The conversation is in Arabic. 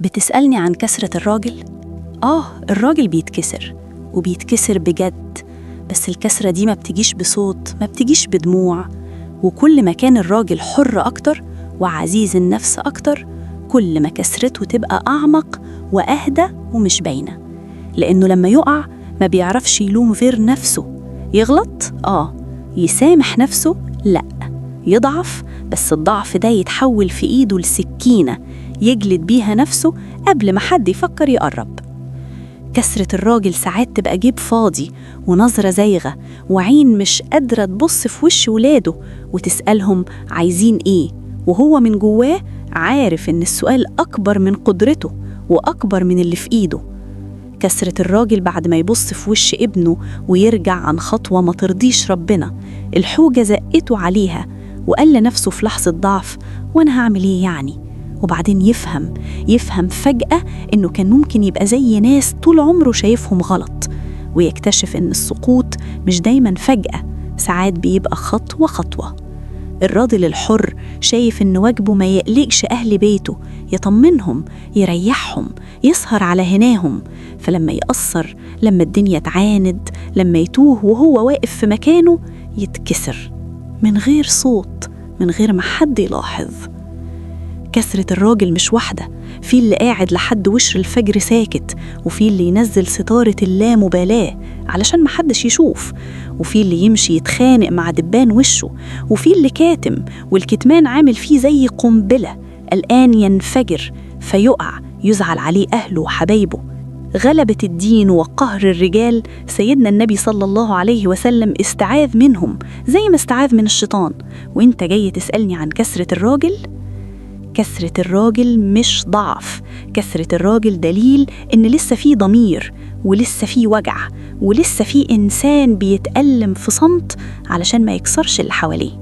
بتسألني عن كسرة الراجل؟ الراجل بيتكسر، وبيتكسر بجد. بس الكسرة دي ما بتجيش بصوت، ما بتجيش بدموع. وكل ما كان الراجل حر أكتر وعزيز النفس أكتر، كل ما كسرته تبقى أعمق وأهدى ومش باينة. لأنه لما يقع ما بيعرفش يلوم غير نفسه. يغلط؟ يسامح نفسه؟ لأ. يضعف، بس الضعف ده يتحول في إيده لسكينة يجلد بيها نفسه قبل ما حد يفكر يقرب. كسرة الراجل ساعات تبقى جيب فاضي ونظرة زايغة وعين مش قادرة تبص في وش ولاده وتسألهم عايزين إيه، وهو من جواه عارف إن السؤال أكبر من قدرته وأكبر من اللي في إيده. كسرة الراجل بعد ما يبص في وش ابنه ويرجع عن خطوة ما ترضيش ربنا، الحوجة زقته عليها وقال لنفسه في لحظة ضعف وأنا هعمل إيه يعني؟ وبعدين يفهم فجأة إنه كان ممكن يبقى زي ناس طول عمره شايفهم غلط، ويكتشف إن السقوط مش دايما فجأة، ساعات بيبقى خطوة خطوة. الراجل الحر شايف إن واجبه ما يقلقش أهل بيته، يطمنهم، يريحهم، يسهر على هناهم. فلما يقصر، لما الدنيا تعاند، لما يتوه وهو واقف في مكانه، يتكسر من غير صوت، من غير ما حد يلاحظ. كسرة الراجل مش واحدة، في اللي قاعد لحد وشر الفجر ساكت، وفي اللي ينزل ستارة اللامبالاة علشان محدش يشوف، وفي اللي يمشي يتخانق مع دبان وشه، وفي اللي كاتم والكتمان عامل فيه زي قنبلة الآن ينفجر فيقع يزعل عليه أهله وحبايبه. غلبة الدين وقهر الرجال سيدنا النبي صلى الله عليه وسلم استعاذ منهم زي ما استعاذ من الشيطان. وانت جاي تسألني عن كسرة الراجل؟ كسرة الراجل مش ضعف، كسرة الراجل دليل إن لسه فيه ضمير، ولسه فيه وجع، ولسه فيه إنسان بيتألم في صمت علشان ما يكسرش اللي حواليه.